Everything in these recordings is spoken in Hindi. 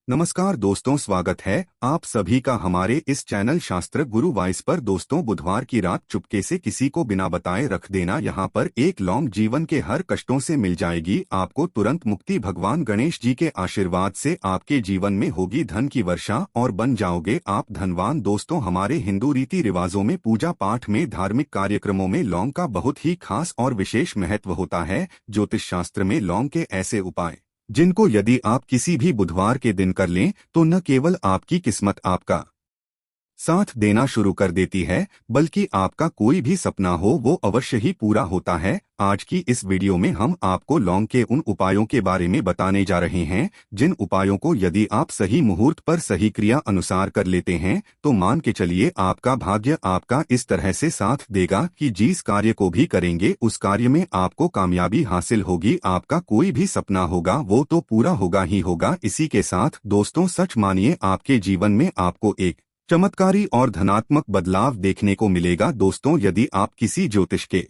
नमस्कार दोस्तों, स्वागत है आप सभी का हमारे इस चैनल शास्त्र गुरु वाइस पर। दोस्तों, बुधवार की रात चुपके से किसी को बिना बताए रख देना। यहाँ पर एक लौंग जीवन के हर कष्टों से मिल जाएगी, आपको तुरंत मुक्ति। भगवान गणेश जी के आशीर्वाद से आपके जीवन में होगी धन की वर्षा और बन जाओगे आप धनवान। दोस्तों, हमारे हिंदू रीति रिवाजों में, पूजा पाठ में, धार्मिक कार्यक्रमों में लौंग का बहुत ही खास और विशेष महत्व होता है। ज्योतिष शास्त्र में लौंग के ऐसे उपाय जिनको यदि आप किसी भी बुधवार के दिन कर लें तो न केवल आपकी किस्मत आपका साथ देना शुरू कर देती है, बल्कि आपका कोई भी सपना हो वो अवश्य ही पूरा होता है। आज की इस वीडियो में हम आपको लौंग के उन उपायों के बारे में बताने जा रहे हैं जिन उपायों को यदि आप सही मुहूर्त पर सही क्रिया अनुसार कर लेते हैं तो मान के चलिए आपका भाग्य आपका इस तरह से साथ देगा कि जिस कार्य को भी करेंगे उस कार्य में आपको कामयाबी हासिल होगी। आपका कोई भी सपना होगा वो तो पूरा होगा ही होगा। इसी के साथ दोस्तों, सच मानिए आपके जीवन में आपको एक चमत्कारी और धनात्मक बदलाव देखने को मिलेगा। दोस्तों, यदि आप किसी ज्योतिष के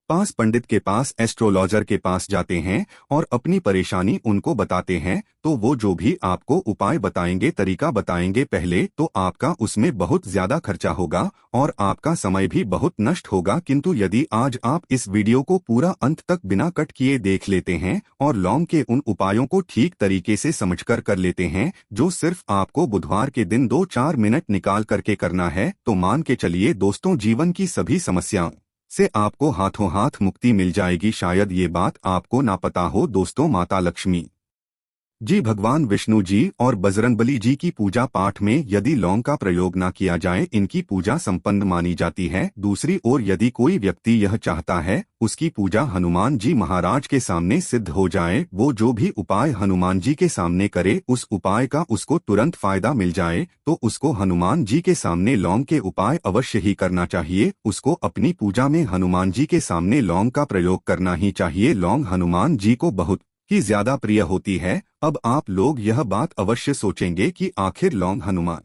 पास, पंडित के पास, एस्ट्रोलॉजर के पास जाते हैं और अपनी परेशानी उनको बताते हैं तो वो जो भी आपको उपाय बताएंगे, तरीका बताएंगे, पहले तो आपका उसमें बहुत ज्यादा खर्चा होगा और आपका समय भी बहुत नष्ट होगा। किंतु यदि आज आप इस वीडियो को पूरा अंत तक बिना कट किए देख लेते हैं और लौंग के उन उपायों को ठीक तरीके से समझकर कर लेते हैं जो सिर्फ आपको बुधवार के दिन 2-4 मिनट निकाल करके करना है, तो मान के चलिए दोस्तों, जीवन की सभी समस्याओं से आपको हाथों हाथ मुक्ति मिल जाएगी। शायद ये बात आपको ना पता हो दोस्तों, माता लक्ष्मी जी, भगवान विष्णु जी और बजरंगबली जी की पूजा पाठ में यदि लौंग का प्रयोग ना किया जाए, इनकी पूजा संपन्न मानी जाती है। दूसरी ओर यदि कोई व्यक्ति यह चाहता है उसकी पूजा हनुमान जी महाराज के सामने सिद्ध हो जाए, वो जो भी उपाय हनुमान जी के सामने करे उस उपाय का उसको तुरंत फायदा मिल जाए, तो उसको हनुमान जी के सामने लौंग के उपाय अवश्य ही करना चाहिए। उसको अपनी पूजा में हनुमान जी के सामने लौंग का प्रयोग करना ही चाहिए। लौंग हनुमान जी को बहुत ही ज्यादा प्रिय होती है। अब आप लोग यह बात अवश्य सोचेंगे कि आखिर लौंग हनुमान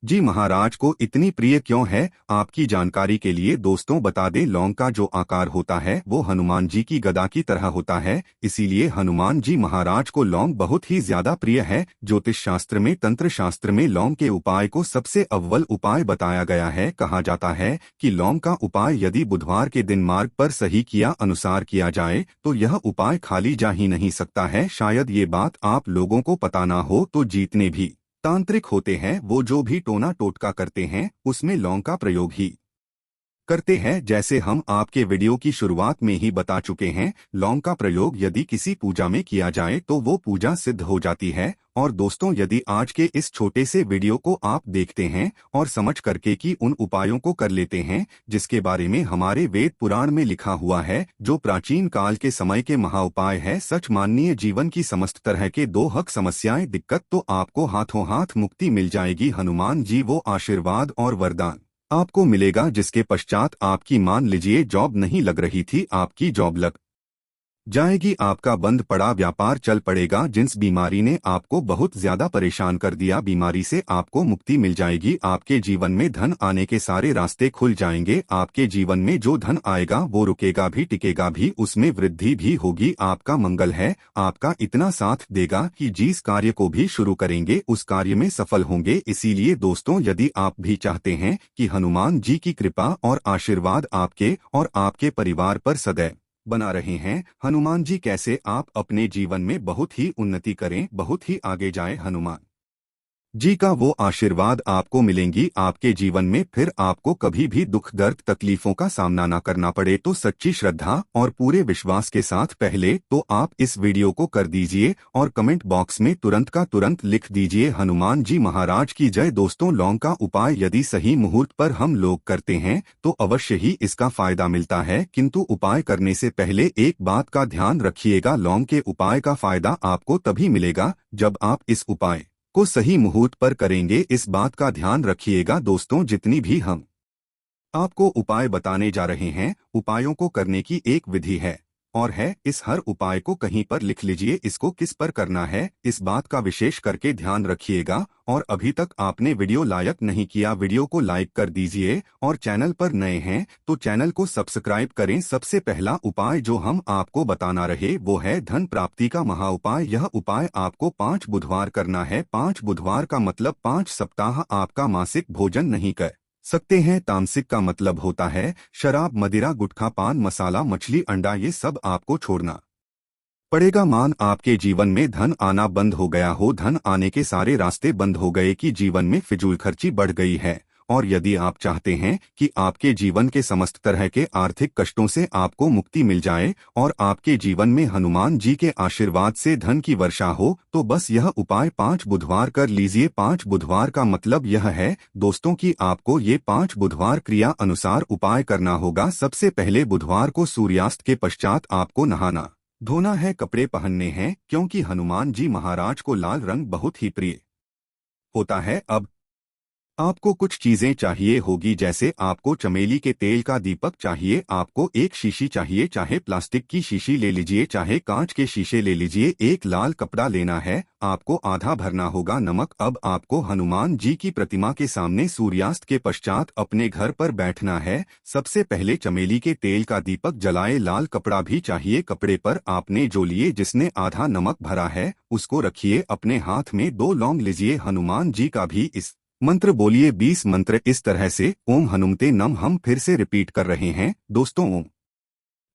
जी महाराज को इतनी प्रिय क्यों है। आपकी जानकारी के लिए दोस्तों बता दें, लौंग का जो आकार होता है वो हनुमान जी की गदा की तरह होता है, इसीलिए हनुमान जी महाराज को लौंग बहुत ही ज्यादा प्रिय है। ज्योतिष शास्त्र में, तंत्र शास्त्र में लौंग के उपाय को सबसे अव्वल उपाय बताया गया है। कहा जाता है कि लौंग का उपाय यदि बुधवार के दिन मार्ग पर सही किया अनुसार किया जाए तो यह उपाय खाली जा ही नहीं सकता है। शायद ये बात आप लोगों को पता ना हो, तो जितने भी तांत्रिक होते हैं वो जो भी टोना टोटका करते हैं उसमें लौंग का प्रयोग ही करते हैं। जैसे हम आपके वीडियो की शुरुआत में ही बता चुके हैं, लौंग का प्रयोग यदि किसी पूजा में किया जाए तो वो पूजा सिद्ध हो जाती है। और दोस्तों, यदि आज के इस छोटे से वीडियो को आप देखते हैं और समझ करके कि उन उपायों को कर लेते हैं जिसके बारे में हमारे वेद पुराण में लिखा हुआ है, जो प्राचीन काल के समय के महाउपाय है, सच माननीय जीवन की समस्त तरह के दो हक समस्याएं दिक्कत तो आपको हाथों हाथ मुक्ति मिल जाएगी। हनुमान जी वो आशीर्वाद और वरदान आपको मिलेगा जिसके पश्चात आपकी, मान लीजिए, जॉब नहीं लग रही थी, आपकी जॉब लग जाएगी। आपका बंद पड़ा व्यापार चल पड़ेगा। जिस बीमारी ने आपको बहुत ज्यादा परेशान कर दिया, बीमारी से आपको मुक्ति मिल जाएगी। आपके जीवन में धन आने के सारे रास्ते खुल जाएंगे। आपके जीवन में जो धन आएगा वो रुकेगा भी, टिकेगा भी, उसमें वृद्धि भी होगी। आपका मंगल है, आपका इतना साथ देगा कि जिस कार्य को भी शुरू करेंगे उस कार्य में सफल होंगे। इसीलिए दोस्तों, यदि आप भी चाहते हैं कि हनुमान जी की कृपा और आशीर्वाद आपके और आपके परिवार पर सदैव बना रहे हैं, हनुमान जी कैसे आप अपने जीवन में बहुत ही उन्नति करें, बहुत ही आगे जाएं, हनुमान जी का वो आशीर्वाद आपको मिलेंगी आपके जीवन में, फिर आपको कभी भी दुख दर्द तकलीफों का सामना ना करना पड़े। तो सच्ची श्रद्धा और पूरे विश्वास के साथ पहले तो आप इस वीडियो को कर दीजिए और कमेंट बॉक्स में तुरंत का तुरंत लिख दीजिए, हनुमान जी महाराज की जय। दोस्तों, लौंग का उपाय यदि सही मुहूर्त पर हम लोग करते हैं तो अवश्य ही इसका फायदा मिलता है, किंतु उपाय करने से पहले एक बात का ध्यान रखिएगा, लौंग के उपाय का फायदा आपको तभी मिलेगा जब आप इस उपाय को सही मुहूर्त पर करेंगे। इस बात का ध्यान रखिएगा दोस्तों, जितनी भी हम आपको उपाय बताने जा रहे हैं, उपायों को करने की एक विधि है। और है इस हर उपाय को कहीं पर लिख लीजिए, इसको किस पर करना है इस बात का विशेष करके ध्यान रखिएगा। और अभी तक आपने वीडियो लाइक नहीं किया, वीडियो को लाइक कर दीजिए और चैनल पर नए हैं तो चैनल को सब्सक्राइब करें। सबसे पहला उपाय जो हम आपको बताना रहे वो है धन प्राप्ति का महा उपाय। यह उपाय आपको 5 बुधवार करना है। 5 बुधवार का मतलब 5 सप्ताह आपका मासिक भोजन नहीं कर सकते हैं। तामसिक का मतलब होता है शराब, मदिरा, गुटखा, पान मसाला, मछली, अंडा, ये सब आपको छोड़ना पड़ेगा। मान आपके जीवन में धन आना बंद हो गया हो, धन आने के सारे रास्ते बंद हो गए कि जीवन में फिजूल खर्ची बढ़ गई है, और यदि आप चाहते हैं कि आपके जीवन के समस्त तरह के आर्थिक कष्टों से आपको मुक्ति मिल जाए और आपके जीवन में हनुमान जी के आशीर्वाद से धन की वर्षा हो, तो बस यह उपाय 5 बुधवार कर लीजिए। 5 बुधवार का मतलब यह है दोस्तों कि आपको ये 5 बुधवार क्रिया अनुसार उपाय करना होगा। सबसे पहले बुधवार को सूर्यास्त के पश्चात आपको नहाना धोना है, कपड़े पहनने हैं, क्योंकि हनुमान जी महाराज को लाल रंग बहुत ही प्रिय होता है। अब आपको कुछ चीजें चाहिए होगी, जैसे आपको चमेली के तेल का दीपक चाहिए, आपको एक शीशी चाहिए, चाहे प्लास्टिक की शीशी ले लीजिए चाहे कांच के शीशे ले लीजिए, एक लाल कपड़ा लेना है, आपको आधा भरना होगा नमक। अब आपको हनुमान जी की प्रतिमा के सामने सूर्यास्त के पश्चात अपने घर पर बैठना है। सबसे पहले चमेली के तेल का दीपक जलाए, लाल कपड़ा भी चाहिए, कपड़े पर आपने जो लिए जिसने आधा नमक भरा है उसको रखिए, अपने हाथ में 2 लौंग लीजिए, हनुमान जी का भी इस मंत्र बोलिए 20 मंत्र इस तरह से। ओम हनुमते नमः, हम फिर से रिपीट कर रहे हैं दोस्तों, ओम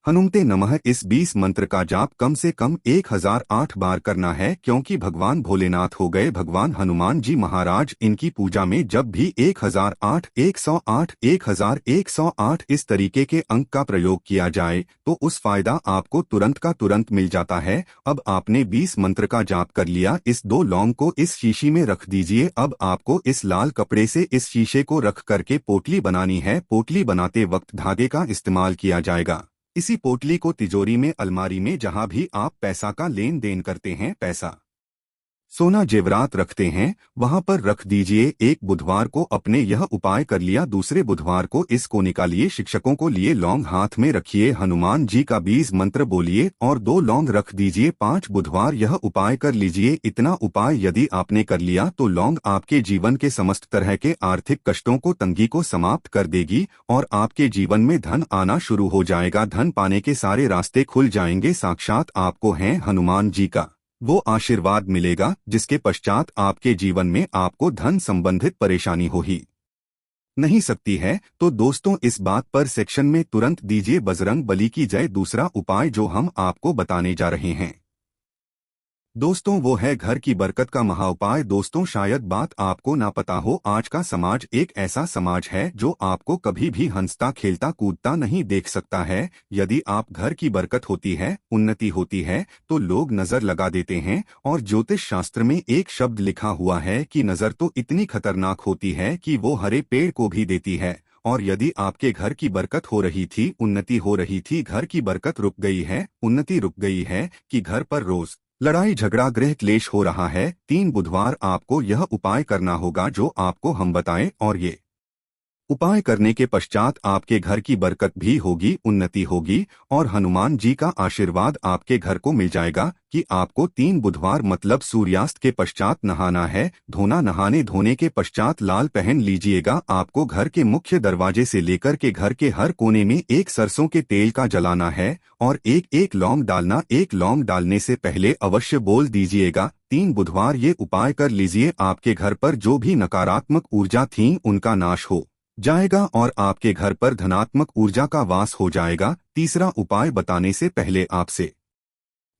हनुमते नमः। इस 20 मंत्र का जाप कम से कम 1008 बार करना है, क्योंकि भगवान भोलेनाथ हो गए भगवान हनुमान जी महाराज। इनकी पूजा में जब भी 1008, 108, 1108 इस तरीके के अंक का प्रयोग किया जाए तो उस फायदा आपको तुरंत का तुरंत मिल जाता है। अब आपने 20 मंत्र का जाप कर लिया, इस 2 लौंग को इस शीशी में रख दीजिए। अब आपको इस लाल कपड़े से इस शीशे को रख करके पोटली बनानी है। पोटली बनाते वक्त धागे का इस्तेमाल किया जाएगा। इसी पोटली को तिजोरी में, अलमारी में, जहां भी आप पैसा का लेन देन करते हैं, पैसा, सोना, जेवरात रखते हैं, वहां पर रख दीजिए। एक बुधवार को अपने यह उपाय कर लिया, दूसरे बुधवार को इसको निकालिए, शिक्षकों को लिए लौंग हाथ में रखिए, हनुमान जी का 20 मंत्र बोलिए और 2 लौंग रख दीजिए। 5 बुधवार यह उपाय कर लीजिए। इतना उपाय यदि आपने कर लिया तो लौंग आपके जीवन के समस्त तरह के आर्थिक कष्टों को, तंगी को समाप्त कर देगी और आपके जीवन में धन आना शुरू हो जाएगा। धन पाने के सारे रास्ते खुल जाएंगे। साक्षात आपको हैं हनुमान जी का वो आशीर्वाद मिलेगा जिसके पश्चात आपके जीवन में आपको धन संबंधित परेशानी हो ही नहीं सकती है। तो दोस्तों इस बात पर सेक्शन में तुरंत दीजिए बजरंग बली की जय। दूसरा उपाय जो हम आपको बताने जा रहे हैं दोस्तों वो है घर की बरकत का महा उपाय। दोस्तों शायद बात आपको ना पता हो, आज का समाज एक ऐसा समाज है जो आपको कभी भी हंसता खेलता कूदता नहीं देख सकता है। यदि आप घर की बरकत होती है, उन्नति होती है तो लोग नजर लगा देते हैं। और ज्योतिष शास्त्र में एक शब्द लिखा हुआ है कि नजर तो इतनी खतरनाक होती है कि वो हरे पेड़ को भी देती है। और यदि आपके घर की बरकत हो रही थी, उन्नति हो रही थी, घर की बरकत रुक गई है, उन्नति रुक गई है, कि घर पर रोज लड़ाई झगड़ा गृह क्लेश हो रहा है, 3 बुधवार आपको यह उपाय करना होगा जो आपको हम बताएं। और ये उपाय करने के पश्चात आपके घर की बरकत भी होगी, उन्नति होगी और हनुमान जी का आशीर्वाद आपके घर को मिल जाएगा। कि आपको 3 बुधवार मतलब सूर्यास्त के पश्चात नहाना है, धोना, नहाने धोने के पश्चात लाल पहन लीजिएगा। आपको घर के मुख्य दरवाजे से लेकर के घर के हर कोने में एक सरसों के तेल का जलाना है और एक एक लौंग डालना। एक लौंग डालने से पहले अवश्य बोल दीजिएगा 3 बुधवार ये उपाय कर लीजिए, आपके घर पर जो भी नकारात्मक ऊर्जा थी उनका नाश हो जाएगा और आपके घर पर धनात्मक ऊर्जा का वास हो जाएगा। तीसरा उपाय बताने से पहले आपसे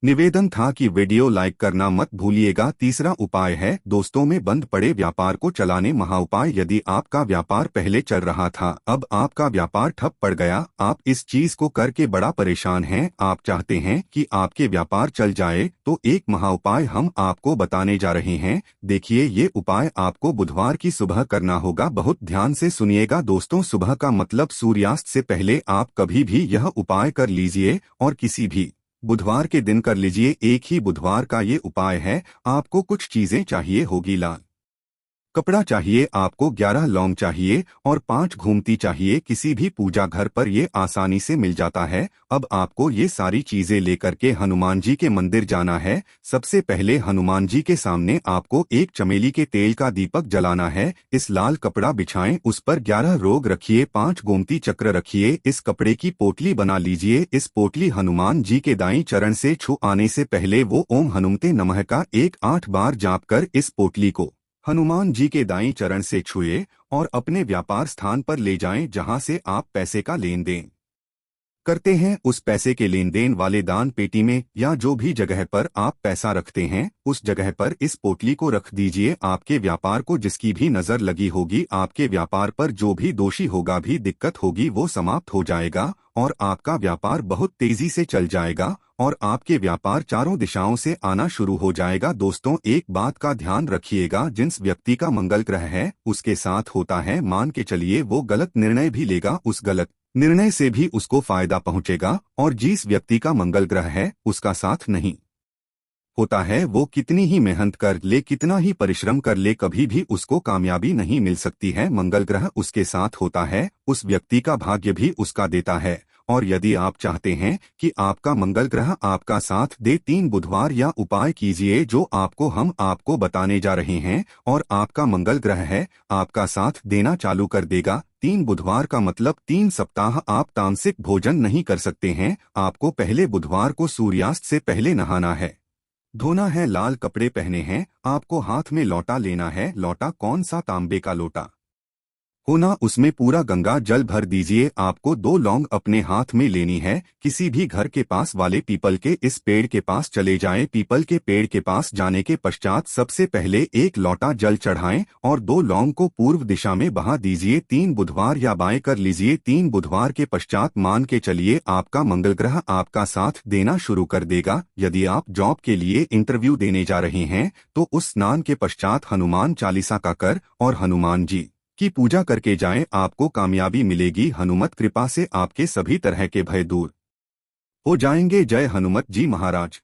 निवेदन था कि वीडियो लाइक करना मत भूलिएगा। तीसरा उपाय है दोस्तों में बंद पड़े व्यापार को चलाने महा उपाय। यदि आपका व्यापार पहले चल रहा था, अब आपका व्यापार ठप पड़ गया, आप इस चीज को करके बड़ा परेशान हैं, आप चाहते हैं कि आपके व्यापार चल जाए, तो एक महा उपाय हम आपको बताने जा रहे हैं। देखिए ये उपाय आपको बुधवार की सुबह करना होगा, बहुत ध्यान से सुनिएगा दोस्तों। सुबह का मतलब सूर्यास्त से पहले आप कभी भी यह उपाय कर लीजिए और किसी भी बुधवार के दिन कर लीजिए। एक ही बुधवार का ये उपाय है। आपको कुछ चीजें चाहिए होगी, लाल कपड़ा चाहिए आपको, 11 लौंग चाहिए और 5 घूमती चाहिए। किसी भी पूजा घर पर ये आसानी से मिल जाता है। अब आपको ये सारी चीजें लेकर के हनुमान जी के मंदिर जाना है। सबसे पहले हनुमान जी के सामने आपको एक चमेली के तेल का दीपक जलाना है। इस लाल कपड़ा बिछाएं, उस पर 11 रोग रखिए, 5 गोमती चक्र रखिए। इस कपड़े की पोटली बना लीजिए। इस पोटली हनुमान जी के दाईं चरण से छू आने से पहले वो ओम हनुमते नमः का 8 बार जाप कर इस पोटली को हनुमान जी के दाईं चरण से छुए और अपने व्यापार स्थान पर ले जाएं, जहां से आप पैसे का लेन देन करते हैं। उस पैसे के लेन देन वाले दान पेटी में या जो भी जगह पर आप पैसा रखते हैं, उस जगह पर इस पोटली को रख दीजिए। आपके व्यापार को जिसकी भी नजर लगी होगी, आपके व्यापार पर जो भी दोषी होगा, भी दिक्कत होगी, वो समाप्त हो जाएगा और आपका व्यापार बहुत तेजी से चल जाएगा और आपके व्यापार चारों दिशाओं से आना शुरू हो जाएगा। दोस्तों, एक बात का ध्यान रखिएगा, जिस व्यक्ति का मंगल ग्रह है उसके साथ होता है, मान के चलिए वो गलत निर्णय भी लेगा, उस गलत निर्णय से भी उसको फायदा पहुंचेगा। और जिस व्यक्ति का मंगल ग्रह है उसका साथ नहीं होता है, वो कितनी ही मेहनत कर ले, कितना ही परिश्रम कर ले, कभी भी उसको कामयाबी नहीं मिल सकती है। मंगल ग्रह उसके साथ होता है, उस व्यक्ति का भाग्य भी उसका देता है। और यदि आप चाहते हैं कि आपका मंगल ग्रह आपका साथ दे, 3 बुधवार या उपाय कीजिए जो हम आपको बताने जा रहे हैं, और आपका मंगल ग्रह है आपका साथ देना चालू कर देगा। 3 बुधवार का मतलब 3 सप्ताह आप तामसिक भोजन नहीं कर सकते हैं। आपको पहले बुधवार को सूर्यास्त से पहले नहाना है, धोना है, लाल कपड़े पहने हैं, आपको हाथ में लोटा लेना है। लोटा कौन सा, तांबे का लोटा होना, उसमें पूरा गंगा जल भर दीजिए। आपको 2 लौंग अपने हाथ में लेनी है। किसी भी घर के पास वाले पीपल के इस पेड़ के पास चले जाएं। पीपल के पेड़ के पास जाने के पश्चात सबसे पहले 1 लोटा जल चढ़ाएं और 2 लौंग को पूर्व दिशा में बहा दीजिए। 3 बुधवार या बाएं कर लीजिए। 3 बुधवार के पश्चात मान के चलिए आपका मंगल ग्रह आपका साथ देना शुरू कर देगा। यदि आप जॉब के लिए इंटरव्यू देने जा रहे हैं तो उस स्नान के पश्चात हनुमान चालीसा का कर और हनुमान जी की पूजा करके जाएं, आपको कामयाबी मिलेगी। हनुमत कृपा से आपके सभी तरह के भय दूर हो जाएंगे। जय हनुमत जी महाराज।